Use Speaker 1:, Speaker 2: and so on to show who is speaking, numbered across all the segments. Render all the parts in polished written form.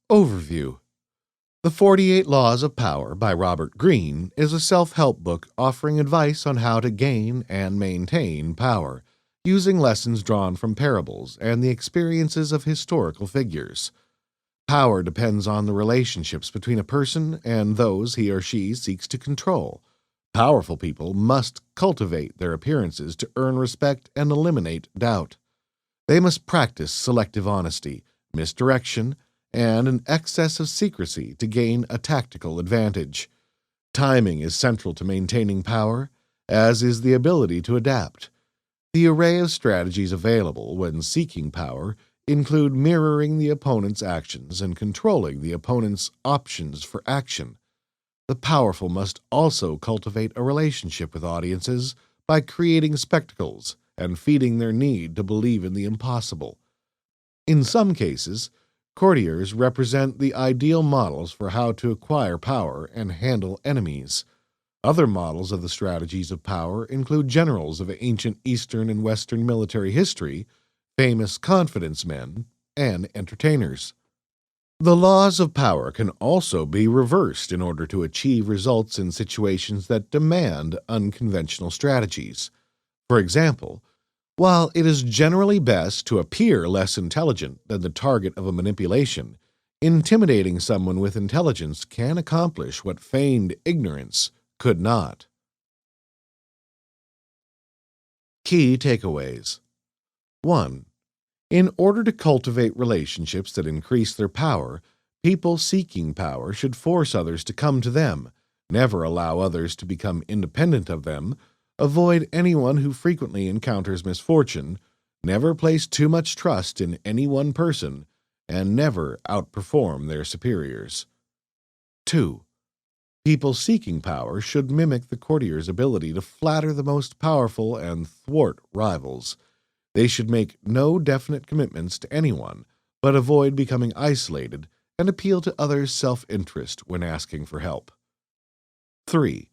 Speaker 1: Overview. The 48 Laws of Power by Robert Greene is a self-help book offering advice on how to gain and maintain power, using lessons drawn from parables and the experiences of historical figures. Power depends on the relationships between a person and those he or she seeks to control. Powerful people must cultivate their appearances to earn respect and eliminate doubt. They must practice selective honesty, misdirection, and an excess of secrecy to gain a tactical advantage. Timing is central to maintaining power, as is the ability to adapt. The array of strategies available when seeking power include mirroring the opponent's actions and controlling the opponent's options for action. The powerful must also cultivate a relationship with audiences by creating spectacles and feeding their need to believe in the impossible. In some cases, courtiers represent the ideal models for how to acquire power and handle enemies. Other models of the strategies of power include generals of ancient Eastern and Western military history, famous confidence men, and entertainers. The laws of power can also be reversed in order to achieve results in situations that demand unconventional strategies. For example, while it is generally best to appear less intelligent than the target of a manipulation, intimidating someone with intelligence can accomplish what feigned ignorance could not. Key takeaways. 1. In order to cultivate relationships that increase their power, people seeking power should force others to come to them, never allow others to become independent of them, avoid anyone who frequently encounters misfortune, never place too much trust in any one person, and never outperform their superiors. 2. People seeking power should mimic the courtier's ability to flatter the most powerful and thwart rivals. They should make no definite commitments to anyone, but avoid becoming isolated and appeal to others' self-interest when asking for help. 3.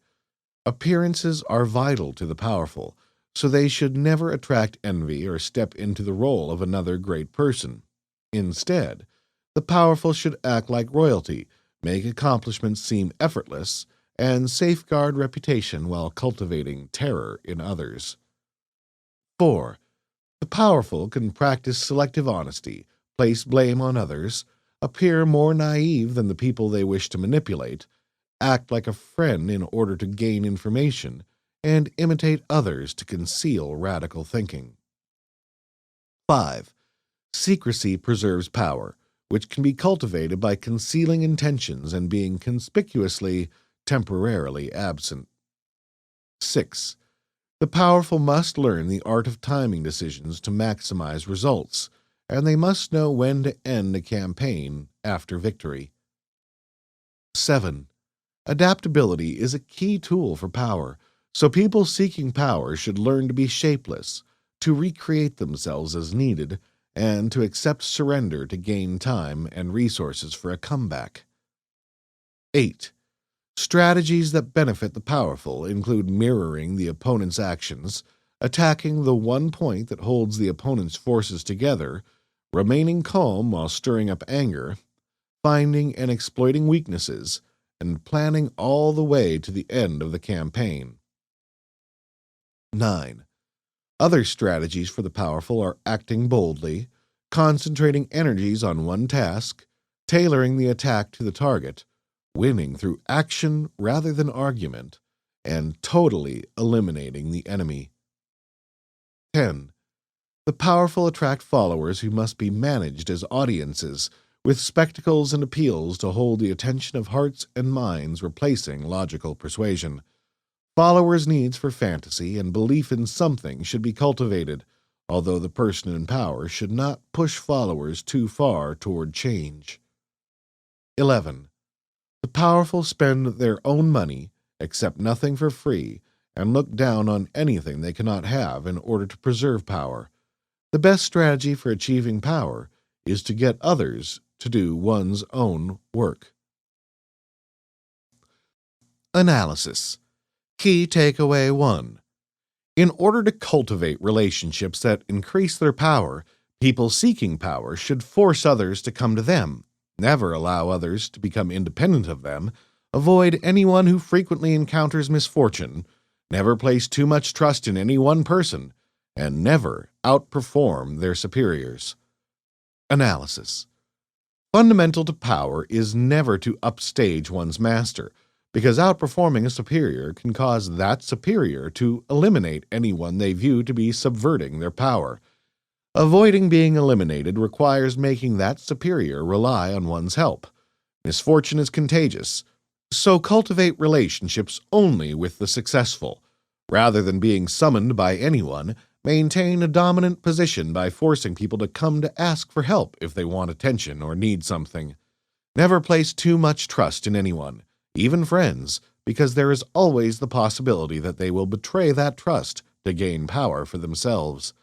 Speaker 1: Appearances are vital to the powerful, so they should never attract envy or step into the role of another great person. Instead, the powerful should act like royalty, make accomplishments seem effortless, and safeguard reputation while cultivating terror in others. 4. The powerful can practice selective honesty, place blame on others, appear more naive than the people they wish to manipulate, act like a friend in order to gain information, and imitate others to conceal radical thinking. 5. Secrecy preserves power, which can be cultivated by concealing intentions and being conspicuously, temporarily absent. 6. The powerful must learn the art of timing decisions to maximize results, and they must know when to end a campaign after victory. 7. Adaptability is a key tool for power, so people seeking power should learn to be shapeless, to recreate themselves as needed, and to accept surrender to gain time and resources for a comeback. 8. Strategies that benefit the powerful include mirroring the opponent's actions, attacking the one point that holds the opponent's forces together, remaining calm while stirring up anger, finding and exploiting weaknesses, and planning all the way to the end of the campaign. 9. Other strategies for the powerful are acting boldly, concentrating energies on one task, tailoring the attack to the target, winning through action rather than argument, and totally eliminating the enemy. 10. The powerful attract followers who must be managed as audiences, with spectacles and appeals to hold the attention of hearts and minds, replacing logical persuasion. Followers' needs for fantasy and belief in something should be cultivated, although the person in power should not push followers too far toward change. 11. The powerful spend their own money, accept nothing for free, and look down on anything they cannot have in order to preserve power. The best strategy for achieving power is to get others to do one's own work. Analysis. Key takeaway 1. In order to cultivate relationships that increase their power, people seeking power should force others to come to them, Never allow others to become independent of them. Avoid anyone who frequently encounters misfortune. Never place too much trust in any one person, and never outperform their superiors. Analysis. Fundamental to power is never to upstage one's master, because outperforming a superior can cause that superior to eliminate anyone they view to be subverting their power. Avoiding being eliminated requires making that superior rely on one's help. Misfortune is contagious, so cultivate relationships only with the successful. Rather than being summoned by anyone, maintain a dominant position by forcing people to come to ask for help if they want attention or need something. Never place too much trust in anyone, even friends, because there is always the possibility that they will betray that trust to gain power for themselves.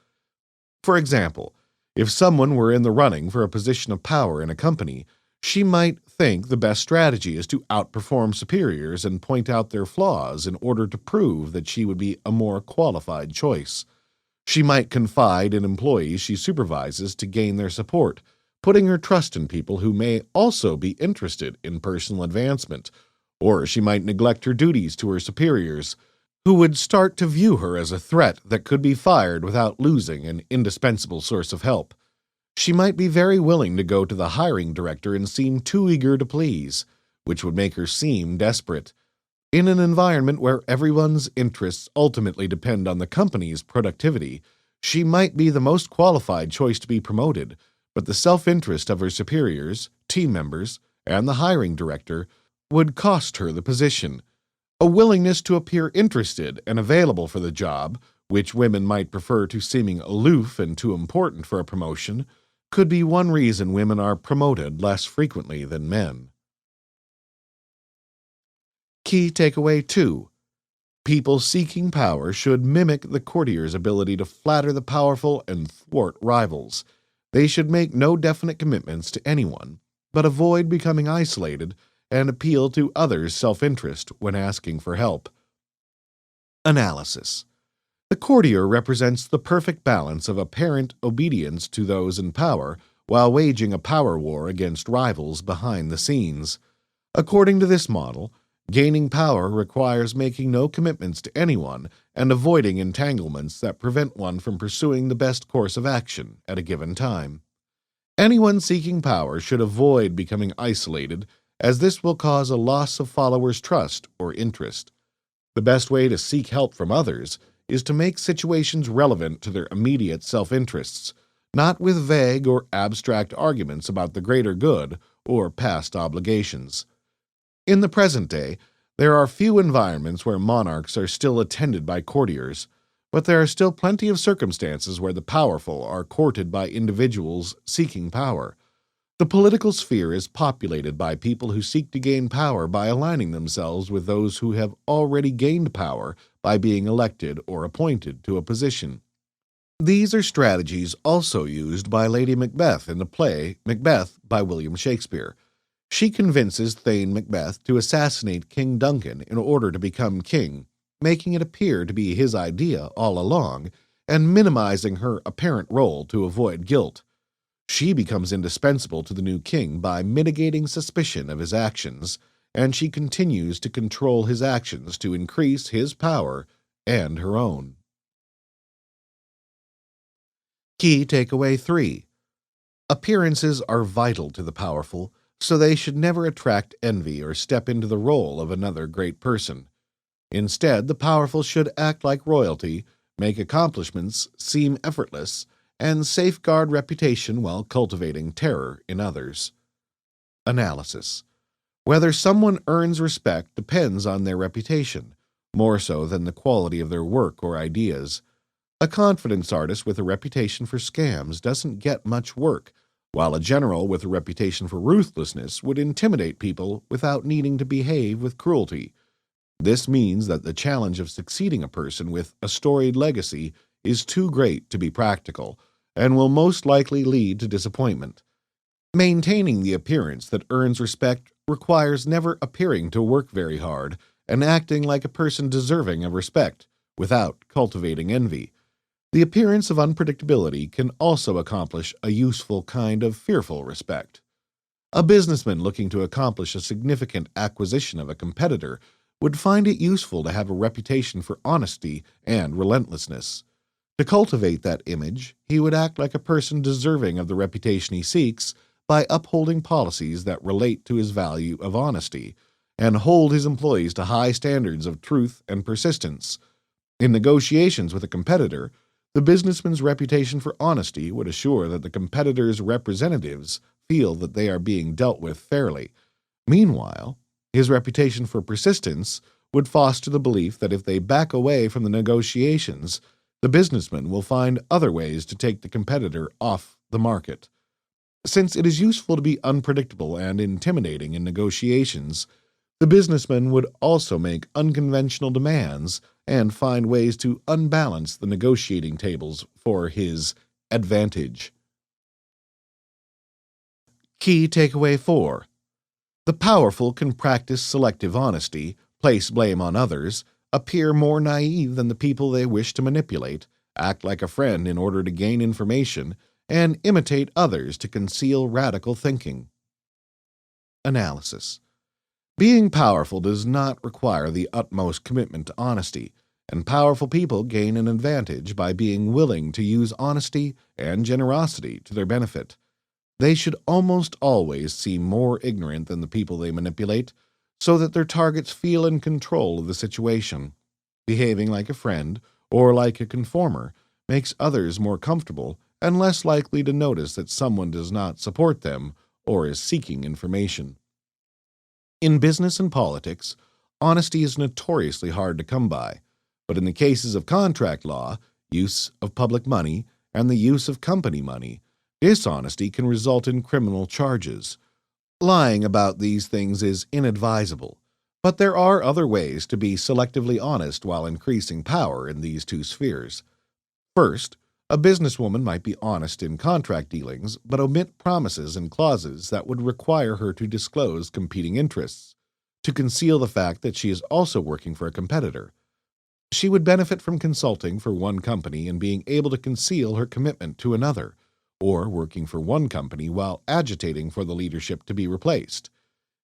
Speaker 1: For example, if someone were in the running for a position of power in a company, she might think the best strategy is to outperform superiors and point out their flaws in order to prove that she would be a more qualified choice. She might confide in employees she supervises to gain their support, putting her trust in people who may also be interested in personal advancement, or she might neglect her duties to her superiors, who would start to view her as a threat that could be fired without losing an indispensable source of help. She might be very willing to go to the hiring director and seem too eager to please, which would make her seem desperate. In an environment where everyone's interests ultimately depend on the company's productivity, she might be the most qualified choice to be promoted, but the self-interest of her superiors, team members, and the hiring director would cost her the position. A willingness to appear interested and available for the job, which women might prefer to seeming aloof and too important for a promotion, could be one reason women are promoted less frequently than men. Key takeaway 2. People seeking power should mimic the courtier's ability to flatter the powerful and thwart rivals. They should make no definite commitments to anyone, but avoid becoming isolated and appeal to others' self-interest when asking for help. Analysis. The courtier represents the perfect balance of apparent obedience to those in power while waging a power war against rivals behind the scenes. According to this model, gaining power requires making no commitments to anyone and avoiding entanglements that prevent one from pursuing the best course of action at a given time. Anyone seeking power should avoid becoming isolated, as this will cause a loss of followers' trust or interest. The best way to seek help from others is to make situations relevant to their immediate self-interests, not with vague or abstract arguments about the greater good or past obligations. In the present day, there are few environments where monarchs are still attended by courtiers, but there are still plenty of circumstances where the powerful are courted by individuals seeking power. The political sphere is populated by people who seek to gain power by aligning themselves with those who have already gained power by being elected or appointed to a position. These are strategies also used by Lady Macbeth in the play Macbeth by William Shakespeare. She convinces Thane Macbeth to assassinate King Duncan in order to become king, making it appear to be his idea all along, and minimizing her apparent role to avoid guilt. She becomes indispensable to the new king by mitigating suspicion of his actions, and she continues to control his actions to increase his power and her own. Key takeaway 3. Appearances are vital to the powerful, so they should never attract envy or step into the role of another great person. Instead, the powerful should act like royalty, make accomplishments seem effortless, and safeguard reputation while cultivating terror in others. Analysis. Whether someone earns respect depends on their reputation, more so than the quality of their work or ideas. A confidence artist with a reputation for scams doesn't get much work, while a general with a reputation for ruthlessness would intimidate people without needing to behave with cruelty. This means that the challenge of succeeding a person with a storied legacy is too great to be practical, and will most likely lead to disappointment. Maintaining the appearance that earns respect requires never appearing to work very hard and acting like a person deserving of respect, without cultivating envy. The appearance of unpredictability can also accomplish a useful kind of fearful respect. A businessman looking to accomplish a significant acquisition of a competitor would find it useful to have a reputation for honesty and relentlessness. To cultivate that image, he would act like a person deserving of the reputation he seeks by upholding policies that relate to his value of honesty and hold his employees to high standards of truth and persistence. In negotiations with a competitor, the businessman's reputation for honesty would assure that the competitor's representatives feel that they are being dealt with fairly. Meanwhile, his reputation for persistence would foster the belief that if they back away from the negotiations, the businessman will find other ways to take the competitor off the market. Since it is useful to be unpredictable and intimidating in negotiations, the businessman would also make unconventional demands and find ways to unbalance the negotiating tables for his advantage. Key takeaway 4. The powerful can practice selective honesty, place blame on others, appear more naive than the people they wish to manipulate, act like a friend in order to gain information, and imitate others to conceal radical thinking. Analysis. Being powerful does not require the utmost commitment to honesty, and powerful people gain an advantage by being willing to use honesty and generosity to their benefit. They should almost always seem more ignorant than the people they manipulate, so that their targets feel in control of the situation. Behaving like a friend, or like a conformer, makes others more comfortable and less likely to notice that someone does not support them or is seeking information. In business and politics, honesty is notoriously hard to come by, but in the cases of contract law, use of public money, and the use of company money, dishonesty can result in criminal charges. Lying about these things is inadvisable, but there are other ways to be selectively honest while increasing power in these two spheres. First, a businesswoman might be honest in contract dealings, but omit promises and clauses that would require her to disclose competing interests, to conceal the fact that she is also working for a competitor. She would benefit from consulting for one company and being able to conceal her commitment to another, or working for one company while agitating for the leadership to be replaced.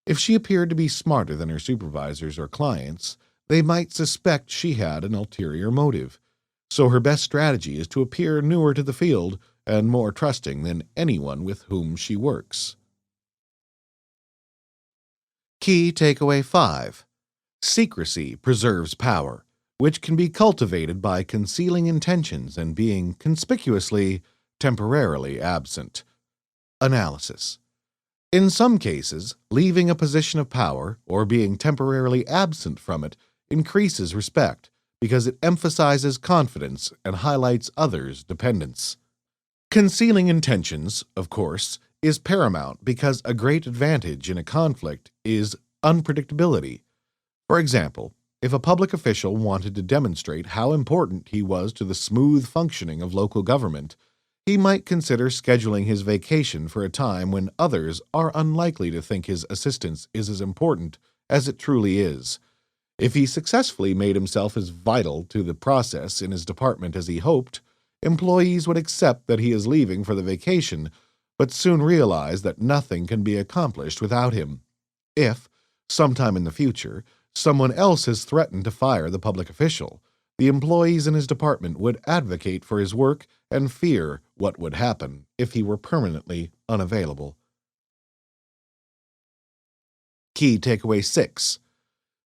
Speaker 1: If she appeared to be smarter than her supervisors or clients, they might suspect she had an ulterior motive. So her best strategy is to appear newer to the field and more trusting than anyone with whom she works. Key takeaway 5. Secrecy preserves power, which can be cultivated by concealing intentions and being conspicuously, temporarily absent. Analysis. In some cases, leaving a position of power or being temporarily absent from it increases respect because it emphasizes confidence and highlights others' dependence. Concealing intentions, of course, is paramount because a great advantage in a conflict is unpredictability. For example, if a public official wanted to demonstrate how important he was to the smooth functioning of local government, he might consider scheduling his vacation for a time when others are unlikely to think his assistance is as important as it truly is. If he successfully made himself as vital to the process in his department as he hoped, employees would accept that he is leaving for the vacation, but soon realize that nothing can be accomplished without him. If, sometime in the future, someone else has threatened to fire the public official, the employees in his department would advocate for his work and fear what would happen if he were permanently unavailable. Key takeaway 6.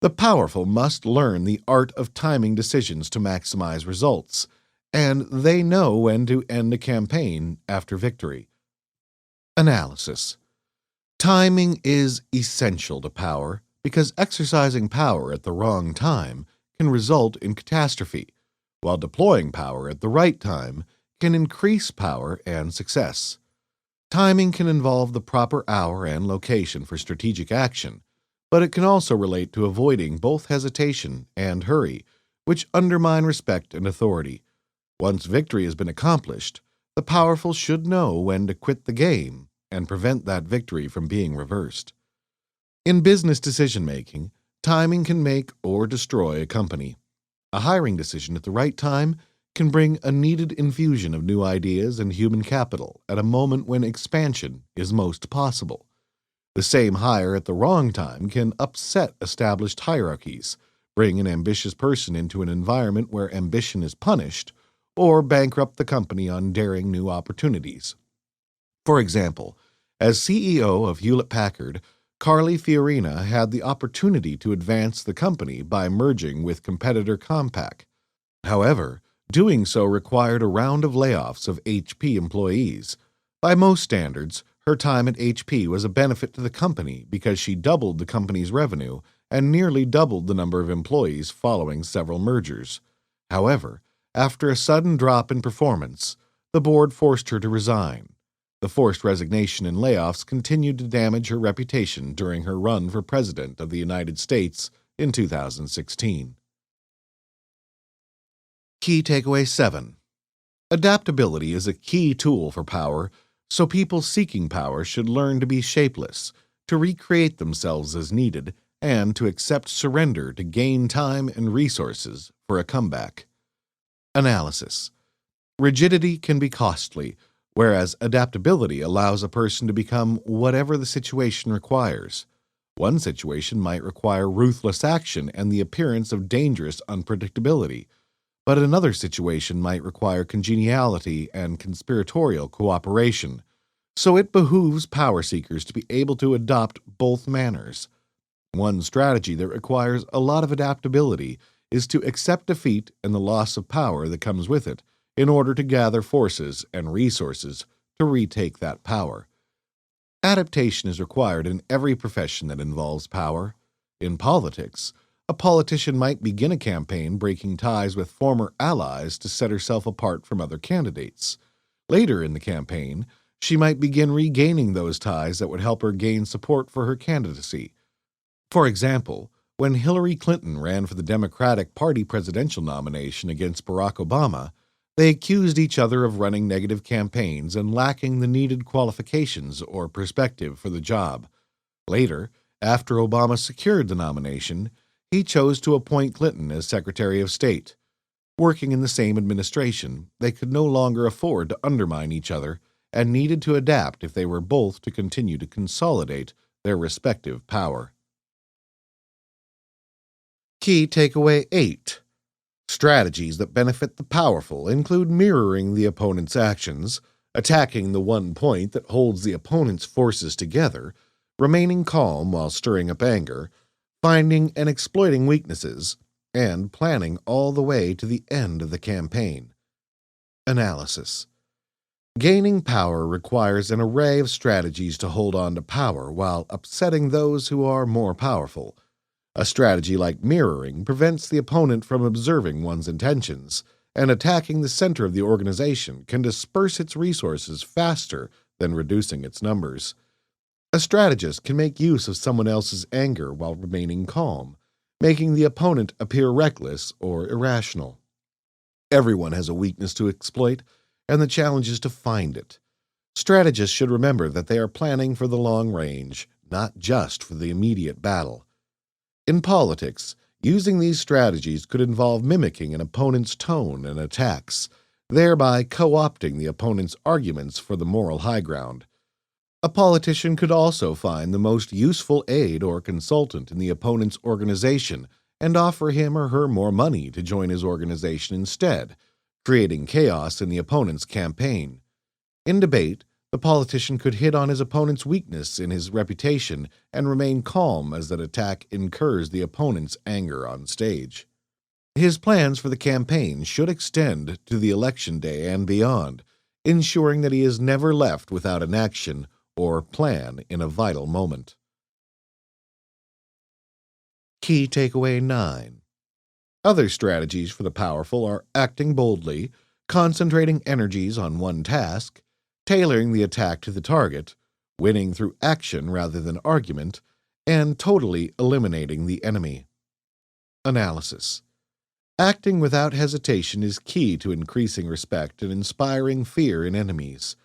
Speaker 1: The powerful must learn the art of timing decisions to maximize results, and they know when to end a campaign after victory. Analysis. Timing is essential to power because exercising power at the wrong time can result in catastrophe, while deploying power at the right time can increase power and success. Timing can involve the proper hour and location for strategic action, but it can also relate to avoiding both hesitation and hurry, which undermine respect and authority. Once victory has been accomplished, the powerful should know when to quit the game and prevent that victory from being reversed. In business decision-making, timing can make or destroy a company. A hiring decision at the right time can bring a needed infusion of new ideas and human capital at a moment when expansion is most possible. The same hire at the wrong time can upset established hierarchies, bring an ambitious person into an environment where ambition is punished, or bankrupt the company on daring new opportunities. For example, as CEO of Hewlett-Packard, Carly Fiorina had the opportunity to advance the company by merging with competitor Compaq. However, doing so required a round of layoffs of HP employees. By most standards, her time at HP was a benefit to the company because she doubled the company's revenue and nearly doubled the number of employees following several mergers. However, after a sudden drop in performance, the board forced her to resign. The forced resignation and layoffs continued to damage her reputation during her run for President of the United States in 2016. Key Takeaway 7. Adaptability is a key tool for power, so people seeking power should learn to be shapeless, to recreate themselves as needed, and to accept surrender to gain time and resources for a comeback. Analysis. Rigidity can be costly, whereas adaptability allows a person to become whatever the situation requires. One situation might require ruthless action and the appearance of dangerous unpredictability, but another situation might require congeniality and conspiratorial cooperation, so it behooves power seekers to be able to adopt both manners. One strategy that requires a lot of adaptability is to accept defeat and the loss of power that comes with it in order to gather forces and resources to retake that power. Adaptation is required in every profession that involves power. In politics, a politician might begin a campaign breaking ties with former allies to set herself apart from other candidates. Later in the campaign, she might begin regaining those ties that would help her gain support for her candidacy. For example, when Hillary Clinton ran for the Democratic Party presidential nomination against Barack Obama, they accused each other of running negative campaigns and lacking the needed qualifications or perspective for the job. Later, after Obama secured the nomination, he chose to appoint Clinton as Secretary of State. Working in the same administration, they could no longer afford to undermine each other and needed to adapt if they were both to continue to consolidate their respective power. Key Takeaway 8. Strategies that benefit the powerful include mirroring the opponent's actions, attacking the one point that holds the opponent's forces together, remaining calm while stirring up anger, finding and exploiting weaknesses, and planning all the way to the end of the campaign. Analysis. Gaining power requires an array of strategies to hold on to power while upsetting those who are more powerful. A strategy like mirroring prevents the opponent from observing one's intentions, and attacking the center of the organization can disperse its resources faster than reducing its numbers. A strategist can make use of someone else's anger while remaining calm, making the opponent appear reckless or irrational. Everyone has a weakness to exploit, and the challenge is to find it. Strategists should remember that they are planning for the long range, not just for the immediate battle. In politics, using these strategies could involve mimicking an opponent's tone and attacks, thereby co-opting the opponent's arguments for the moral high ground. A politician could also find the most useful aide or consultant in the opponent's organization and offer him or her more money to join his organization instead, creating chaos in the opponent's campaign. In debate, the politician could hit on his opponent's weakness in his reputation and remain calm as that attack incurs the opponent's anger on stage. His plans for the campaign should extend to the election day and beyond, ensuring that he is never left without an action or plan in a vital moment. Key Takeaway 9. Other strategies for the powerful are acting boldly, concentrating energies on one task, tailoring the attack to the target, winning through action rather than argument, and totally eliminating the enemy. Analysis. Acting without hesitation is key to increasing respect and inspiring fear in enemies.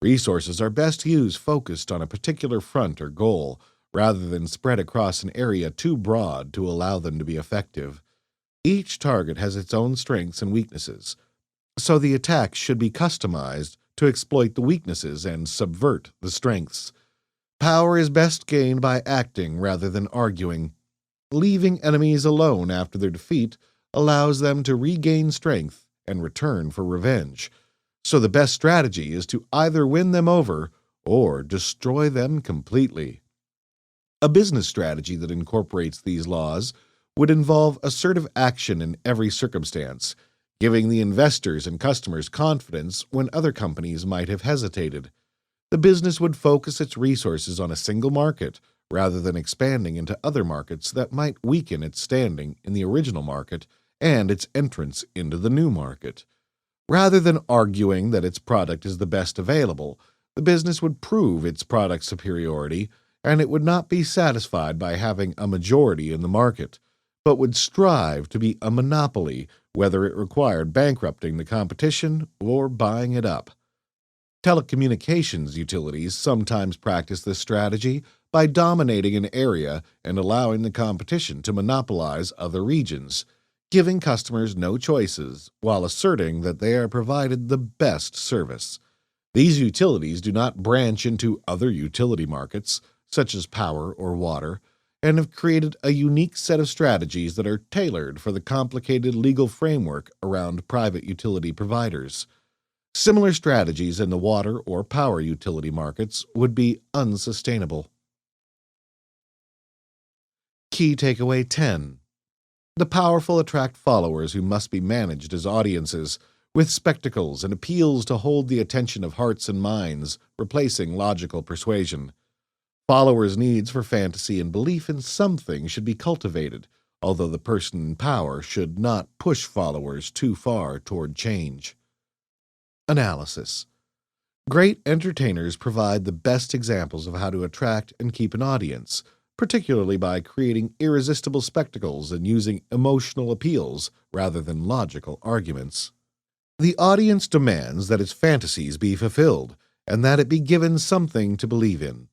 Speaker 1: Resources are best used focused on a particular front or goal, rather than spread across an area too broad to allow them to be effective. Each target has its own strengths and weaknesses, so the attack should be customized to exploit the weaknesses and subvert the strengths. Power is best gained by acting rather than arguing. Leaving enemies alone after their defeat allows them to regain strength and return for revenge. So the best strategy is to either win them over or destroy them completely. A business strategy that incorporates these laws would involve assertive action in every circumstance, giving the investors and customers confidence when other companies might have hesitated. The business would focus its resources on a single market rather than expanding into other markets that might weaken its standing in the original market and its entrance into the new market. Rather than arguing that its product is the best available, the business would prove its product superiority, and it would not be satisfied by having a majority in the market, but would strive to be a monopoly, whether it required bankrupting the competition or buying it up. Telecommunications utilities sometimes practice this strategy by dominating an area and allowing the competition to monopolize other regions, giving customers no choices while asserting that they are provided the best service. These utilities do not branch into other utility markets, such as power or water, and have created a unique set of strategies that are tailored for the complicated legal framework around private utility providers. Similar strategies in the water or power utility markets would be unsustainable. Key takeaway 10. The powerful attract followers who must be managed as audiences, with spectacles and appeals to hold the attention of hearts and minds, replacing logical persuasion. Followers' needs for fantasy and belief in something should be cultivated, although the person in power should not push followers too far toward change. Analysis. Great entertainers provide the best examples of how to attract and keep an audience, particularly by creating irresistible spectacles and using emotional appeals rather than logical arguments. The audience demands that its fantasies be fulfilled and that it be given something to believe in.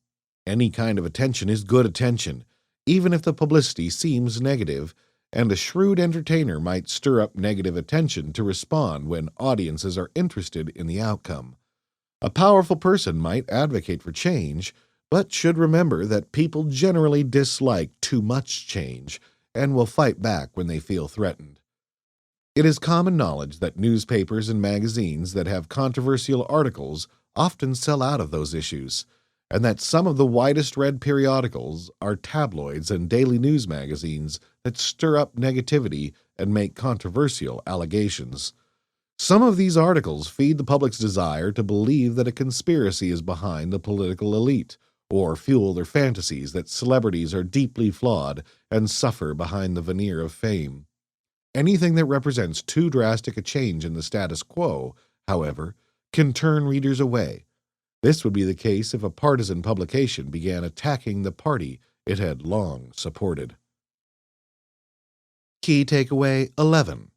Speaker 1: Any kind of attention is good attention, even if the publicity seems negative, and a shrewd entertainer might stir up negative attention to respond when audiences are interested in the outcome. A powerful person might advocate for change, but should remember that people generally dislike too much change and will fight back when they feel threatened. It is common knowledge that newspapers and magazines that have controversial articles often sell out of those issues, and that some of the widest read periodicals are tabloids and daily news magazines that stir up negativity and make controversial allegations. Some of these articles feed the public's desire to believe that a conspiracy is behind the political elite, or fuel their fantasies that celebrities are deeply flawed and suffer behind the veneer of fame. Anything that represents too drastic a change in the status quo, however, can turn readers away. This would be the case if a partisan publication began attacking the party it had long supported. Key takeaway 11.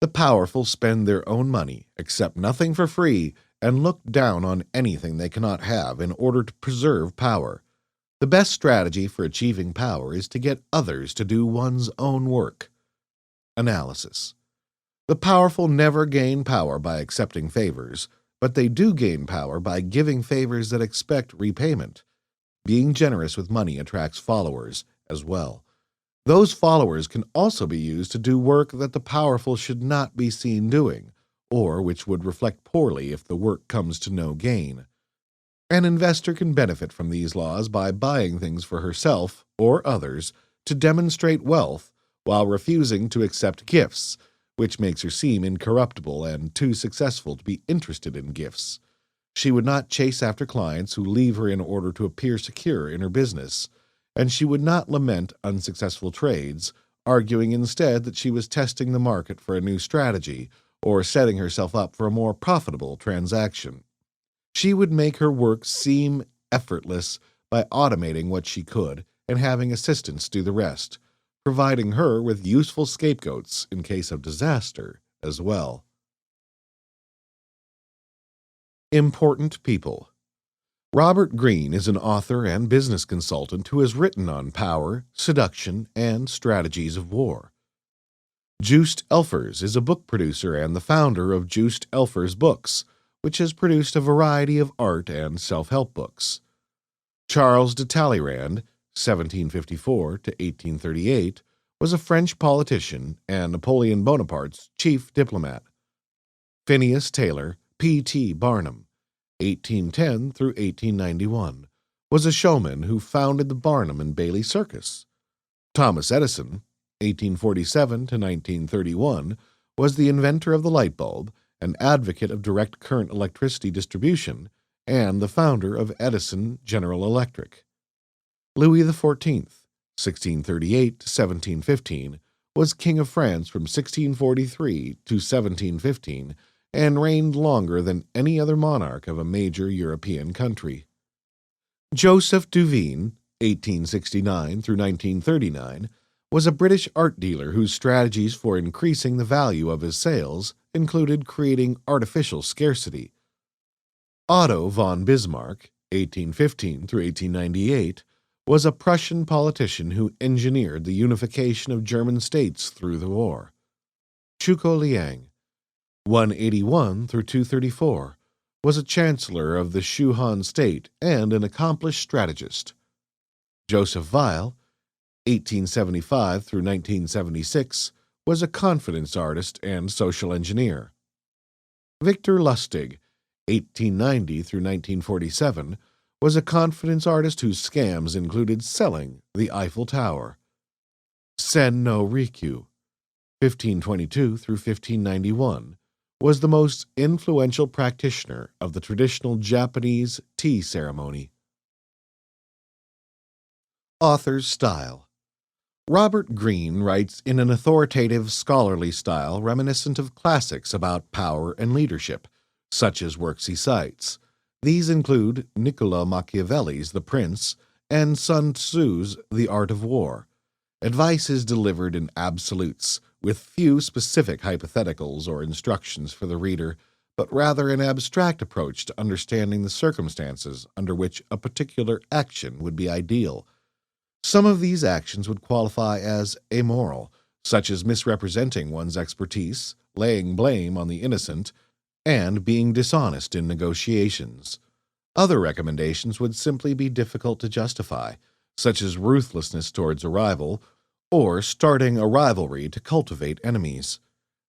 Speaker 1: The powerful spend their own money, accept nothing for free, and look down on anything they cannot have in order to preserve power. The best strategy for achieving power is to get others to do one's own work. Analysis. The powerful never gain power by accepting favors, but they do gain power by giving favors that expect repayment. Being generous with money attracts followers as well. Those followers can also be used to do work that the powerful should not be seen doing, or which would reflect poorly if the work comes to no gain. An investor can benefit from these laws by buying things for herself or others to demonstrate wealth while refusing to accept gifts, which makes her seem incorruptible and too successful to be interested in gifts. She would not chase after clients who leave her in order to appear secure in her business, and she would not lament unsuccessful trades, arguing instead that she was testing the market for a new strategy or setting herself up for a more profitable transaction. She would make her work seem effortless by automating what she could and having assistants do the rest, providing her with useful scapegoats in case of disaster as well. Important people. Robert Greene is an author and business consultant who has written on power, seduction, and strategies of war. Joost Elfers is a book producer and the founder of Joost Elfers Books, which has produced a variety of art and self-help books. Charles de Talleyrand, 1754 to 1838, was a French politician and Napoleon Bonaparte's chief diplomat. Phineas Taylor, P.T. Barnum, 1810 through 1891, was a showman who founded the Barnum and Bailey Circus. Thomas Edison, 1847 to 1931, was the inventor of the light bulb, an advocate of direct current electricity distribution, and the founder of Edison General Electric. Louis XIV, 1638 to 1715, was King of France from 1643 to 1715 and reigned longer than any other monarch of a major European country. Joseph Duveen, 1869 through 1939, was a British art dealer whose strategies for increasing the value of his sales included creating artificial scarcity. Otto von Bismarck, 1815 through 1898, was a Prussian politician who engineered the unification of German states through the war. Zhuge Liang, 181 through 234, was a chancellor of the Shu Han state and an accomplished strategist. Joseph Weil, 1875 through 1976, was a confidence artist and social engineer. Victor Lustig, 1890 through 1947, was a confidence artist whose scams included selling the Eiffel Tower. Sen no Rikyu, 1522 through 1591, was the most influential practitioner of the traditional Japanese tea ceremony. Author's style. Robert Greene writes in an authoritative, scholarly style reminiscent of classics about power and leadership, such as works he cites. These include Niccolo Machiavelli's The Prince and Sun Tzu's The Art of War. Advice is delivered in absolutes, with few specific hypotheticals or instructions for the reader, but rather an abstract approach to understanding the circumstances under which a particular action would be ideal. Some of these actions would qualify as amoral, such as misrepresenting one's expertise, laying blame on the innocent, and being dishonest in negotiations. Other recommendations would simply be difficult to justify, such as ruthlessness towards a rival, or starting a rivalry to cultivate enemies.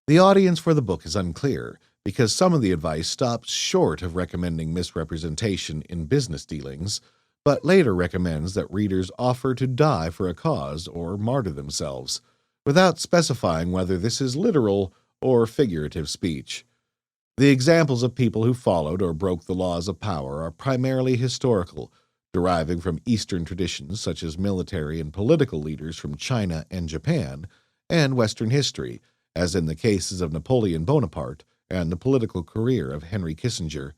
Speaker 1: The audience for the book is unclear, because some of the advice stops short of recommending misrepresentation in business dealings, but later recommends that readers offer to die for a cause or martyr themselves, without specifying whether this is literal or figurative speech. The examples of people who followed or broke the laws of power are primarily historical, deriving from Eastern traditions such as military and political leaders from China and Japan, and Western history, as in the cases of Napoleon Bonaparte and the political career of Henry Kissinger.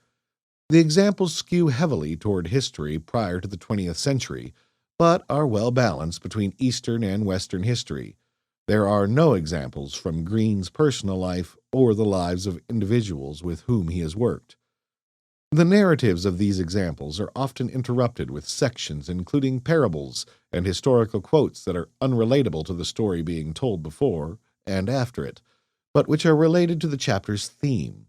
Speaker 1: The examples skew heavily toward history prior to the 20th century, but are well balanced between Eastern and Western history. There are no examples from Greene's personal life or the lives of individuals with whom he has worked. The narratives of these examples are often interrupted with sections including parables and historical quotes that are unrelatable to the story being told before and after it, but which are related to the chapter's theme.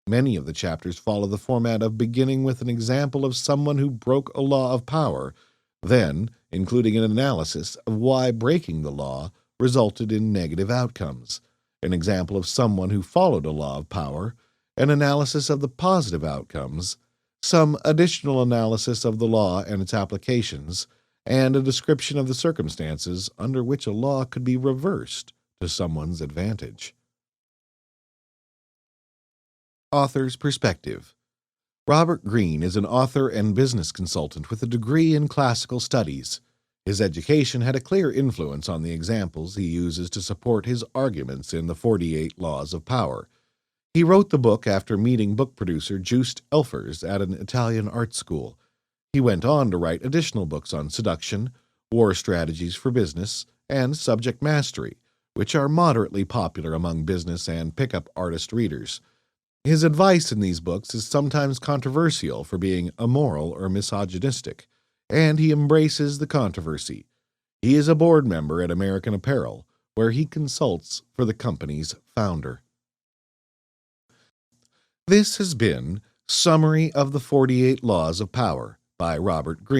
Speaker 1: Many of the chapters follow the format of beginning with an example of someone who broke a law of power, then including an analysis of why breaking the law resulted in negative outcomes, an example of someone who followed a law of power, an analysis of the positive outcomes, some additional analysis of the law and its applications, and a description of the circumstances under which a law could be reversed to someone's advantage. Author's perspective. Robert Greene is an author and business consultant with a degree in classical studies. His education had a clear influence on the examples he uses to support his arguments in the 48 Laws of Power. He wrote the book after meeting book producer Juste Elfers at an Italian art school. He went on to write additional books on seduction, war strategies for business, and subject mastery, which are moderately popular among business and pickup artist readers. His advice in these books is sometimes controversial for being immoral or misogynistic, and he embraces the controversy. He is a board member at American Apparel, where he consults for the company's founder. This has been Summary of the 48 Laws of Power by Robert Greene.